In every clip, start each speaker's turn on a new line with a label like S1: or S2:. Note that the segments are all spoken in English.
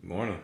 S1: Morning.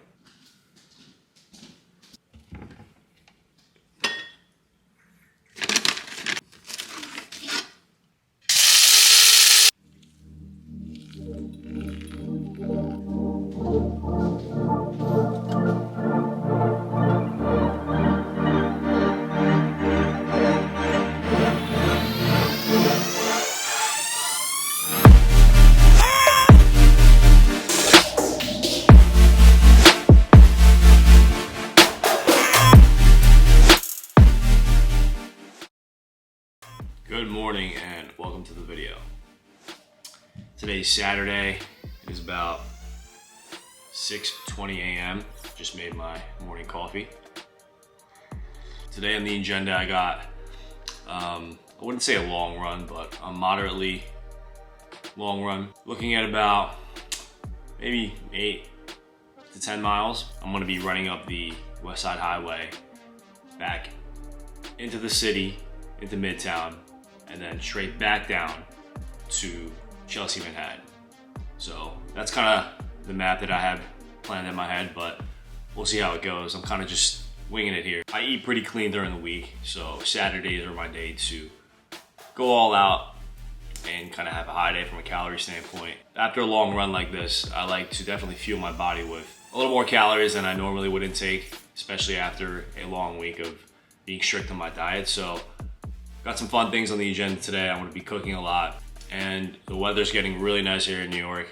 S1: Good morning and welcome to the video. Today's Saturday. It is about 6:20 a.m. Just made my morning coffee. Today on the agenda I got, I wouldn't say a long run, but a moderately long run. Looking at about maybe 8 to 10 miles. I'm gonna be running up the West Side Highway back into the city, into Midtown, and then straight back down to Chelsea, Manhattan. So that's kind of the map that I have planned in my head, but we'll see how it goes. I'm kind of just winging it here. I eat pretty clean during the week, so Saturdays are my day to go all out and kind of have a high day from a calorie standpoint. After a long run like this, I like to definitely fuel my body with a little more calories than I normally would intake, especially after a long week of being strict on my diet. So got some fun things on the agenda today. I'm gonna be cooking a lot, and the weather's getting really nice here in New York.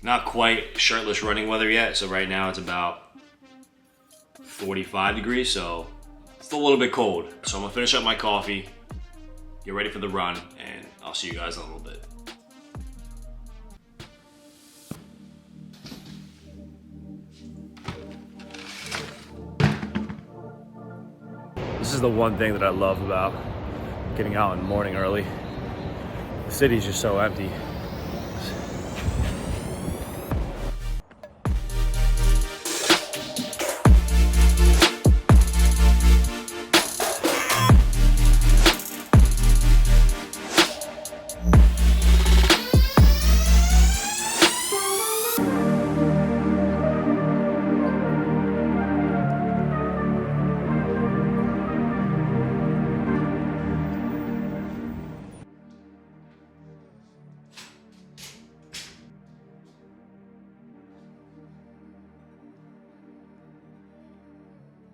S1: Not quite shirtless running weather yet, so right now it's about 45 degrees, so it's still a little bit cold. So I'm gonna finish up my coffee, get ready for the run, and I'll see you guys in a little bit. This is the one thing that I love about getting out in the morning early. The city's just so empty.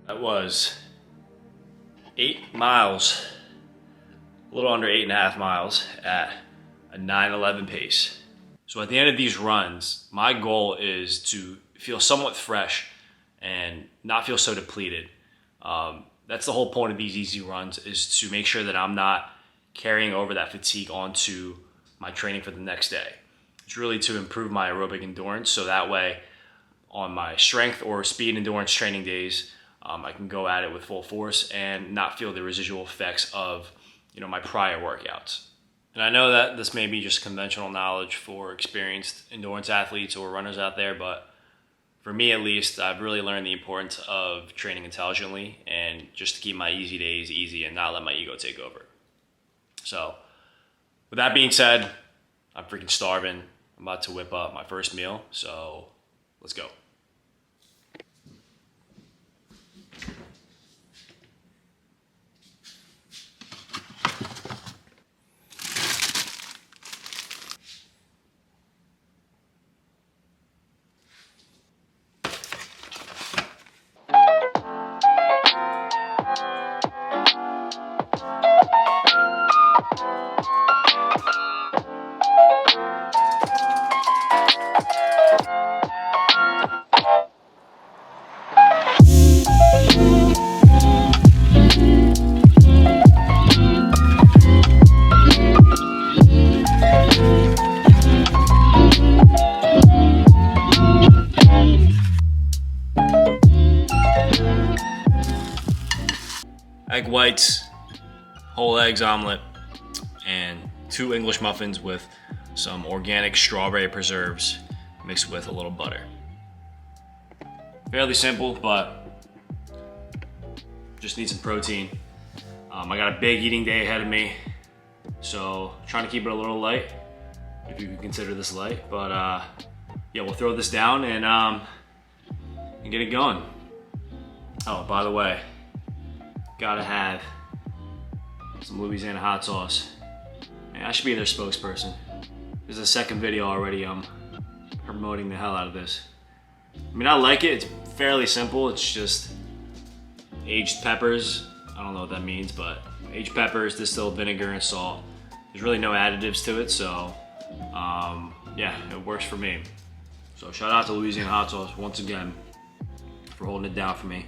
S1: That was 8 miles, a little under 8.5 miles at a 9:11 pace. So at the end of these runs, my goal is to feel somewhat fresh and not feel so depleted. That's the whole point of these easy runs, is to make sure that I'm not carrying over that fatigue onto my training for the next day. It's really to improve my aerobic endurance, so that way on my strength or speed endurance training days, I can go at it with full force and not feel the residual effects of, my prior workouts. And I know that this may be just conventional knowledge for experienced endurance athletes or runners out there, but for me at least, I've really learned the importance of training intelligently and just to keep my easy days easy and not let my ego take over. So with that being said, I'm freaking starving. I'm about to whip up my first meal, so let's go. Egg whites, whole eggs omelet, and 2 English muffins with some organic strawberry preserves mixed with a little butter. Fairly simple, but just need some protein. I got a big eating day ahead of me, so trying to keep it a little light, if you can consider this light. But yeah, we'll throw this down and and get it going. Oh, by the way, gotta have some Louisiana hot sauce. Man, I should be their spokesperson. This is the second video already I'm promoting the hell out of this. I mean, I like it. It's fairly simple. It's just aged peppers. I don't know what that means, but aged peppers, distilled vinegar, and salt. There's really no additives to it, so yeah, it works for me. So shout out to Louisiana hot sauce once again for holding it down for me.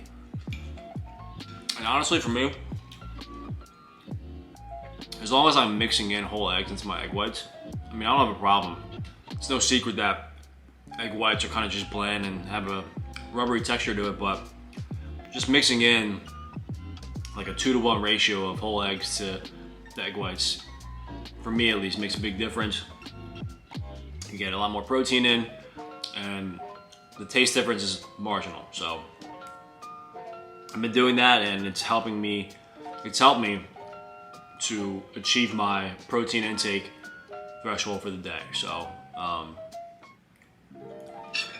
S1: And honestly, for me, as long as I'm mixing in whole eggs into my egg whites, I mean, I don't have a problem. It's no secret that egg whites are kind of just bland and have a rubbery texture to it, but just mixing in like a 2-to-1 ratio of whole eggs to the egg whites, for me at least, makes a big difference. You get a lot more protein in, and the taste difference is marginal. So I've been doing that, and it's helped me to achieve my protein intake threshold for the day. So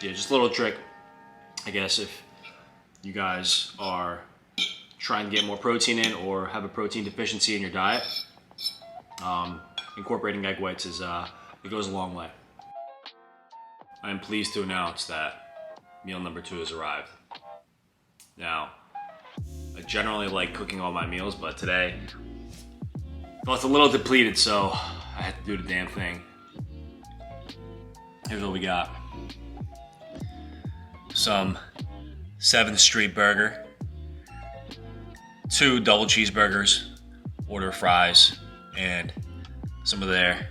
S1: yeah, just a little trick, I guess, if you guys are trying to get more protein in or have a protein deficiency in your diet, incorporating egg whites it goes a long way. I am pleased to announce that meal number 2 has arrived. Now, I generally like cooking all my meals, but today, well, it's a little depleted, so I had to do the damn thing. Here's what we got. Some 7th Street burger, 2 double cheeseburgers, order fries, and some of their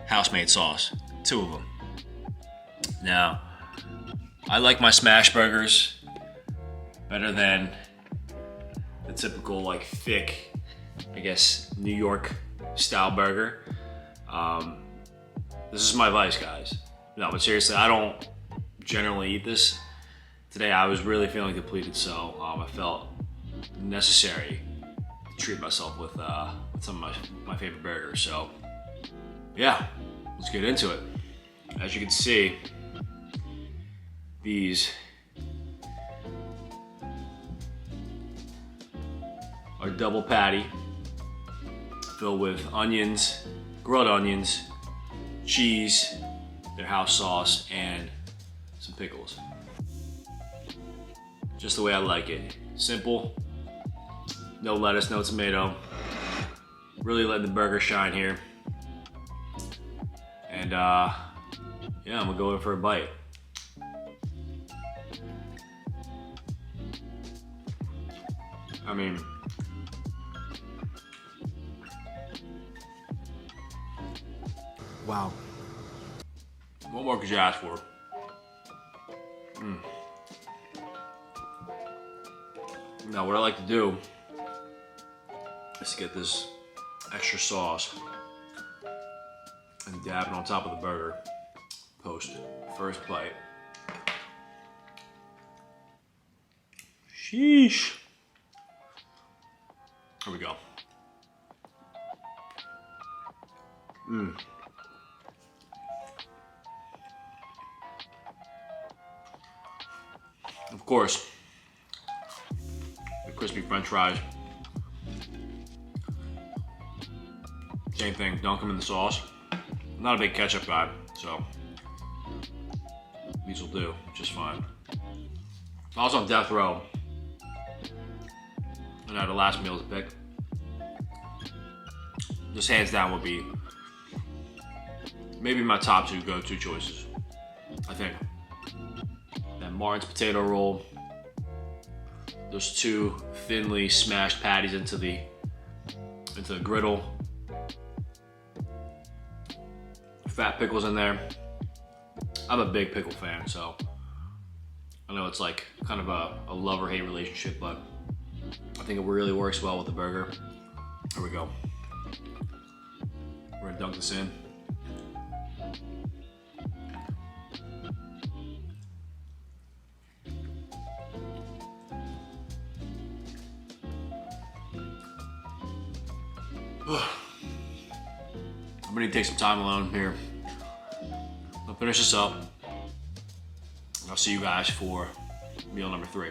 S1: house-made sauce, 2 of them. Now, I like my smash burgers better than the typical like thick, I guess, New York style burger. This is my vice, guys. No, but seriously, I don't generally eat this. Today I was really feeling depleted, so I felt necessary to treat myself with some of my favorite burgers. So yeah, let's get into it. As you can see, these are double patty filled with onions, grilled onions, cheese, their house sauce, and some pickles. Just the way I like it. Simple, no lettuce, no tomato. Really letting the burger shine here. And yeah, I'm gonna go in for a bite. I mean, wow. What more could you ask for? Now, what I like to do is to get this extra sauce and dab it on top of the burger post first bite. Sheesh. Here we go. Of course, the crispy French fries. Same thing, dunk them in the sauce. I'm not a big ketchup guy, so these will do just fine. I was on death row, and I had the last meal to pick. This hands down would be maybe my top 2 go-to choices, I think. That Martin's potato roll, those 2 thinly smashed patties into the griddle, fat pickles in there. I'm a big pickle fan, so I know it's like kind of a love or hate relationship, but I think it really works well with the burger. Here we go. We're gonna dunk this in. I'm gonna take some time alone here. I'll finish this up. I'll see you guys for meal number 3.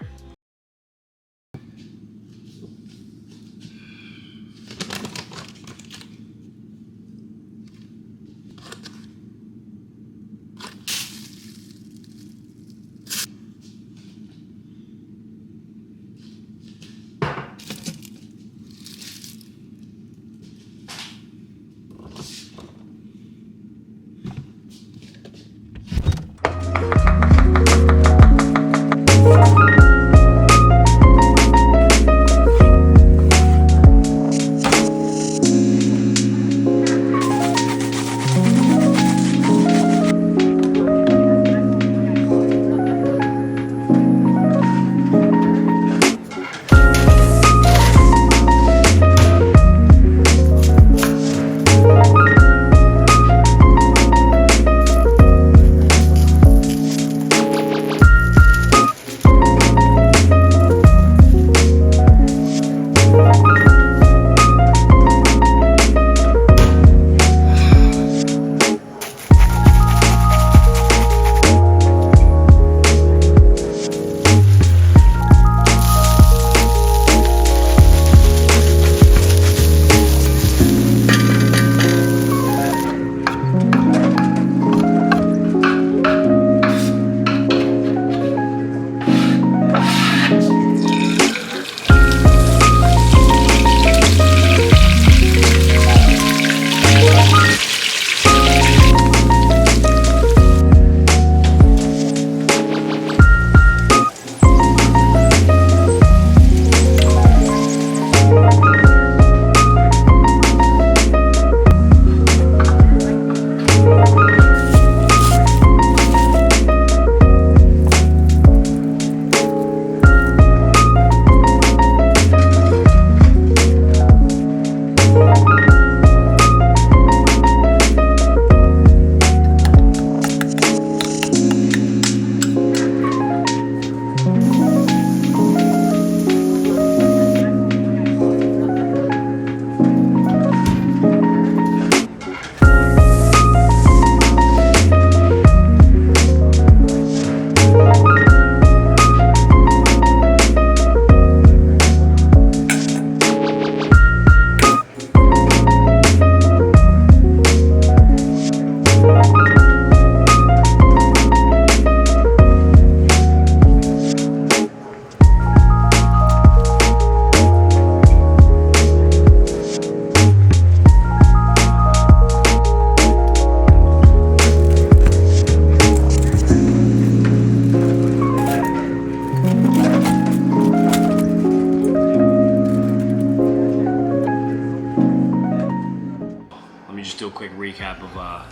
S1: Do a quick recap of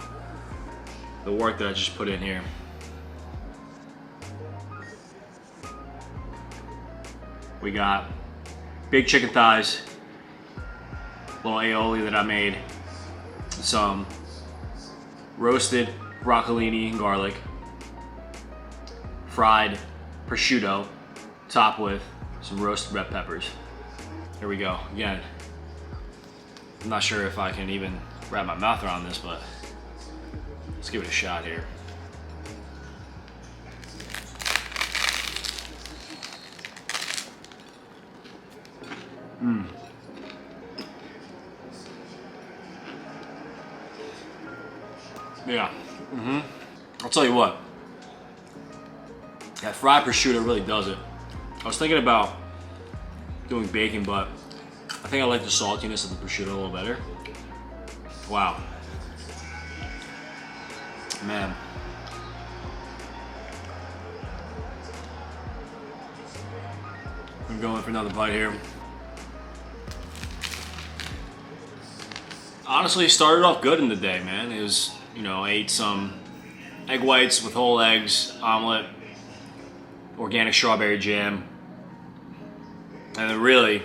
S1: the work that I just put in here. We got big chicken thighs, little aioli that I made, some roasted broccolini and garlic, fried prosciutto, topped with some roasted red peppers. Here we go. Again, I'm not sure if I can even wrap my mouth around this, but let's give it a shot here. Yeah. I'll tell you what, that fried prosciutto really does it. I was thinking about doing bacon, but I think I like the saltiness of the prosciutto a little better. Wow. Man. I'm going for another bite here. Honestly, started off good in the day, man. It was, you know, I ate some egg whites with whole eggs, omelet, organic strawberry jam. And then really,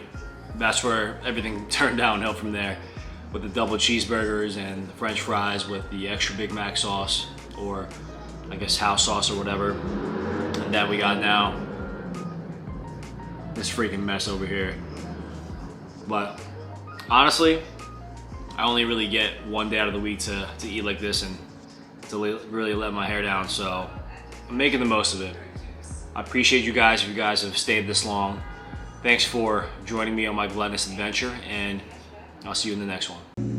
S1: that's where everything turned downhill from there, with the double cheeseburgers and the French fries with the extra Big Mac sauce, or I guess house sauce or whatever. And that we got now, this freaking mess over here. But honestly, I only really get one day out of the week to eat like this and to really let my hair down. So I'm making the most of it. I appreciate you guys if you guys have stayed this long. Thanks for joining me on my gluttonous adventure, and I'll see you in the next one.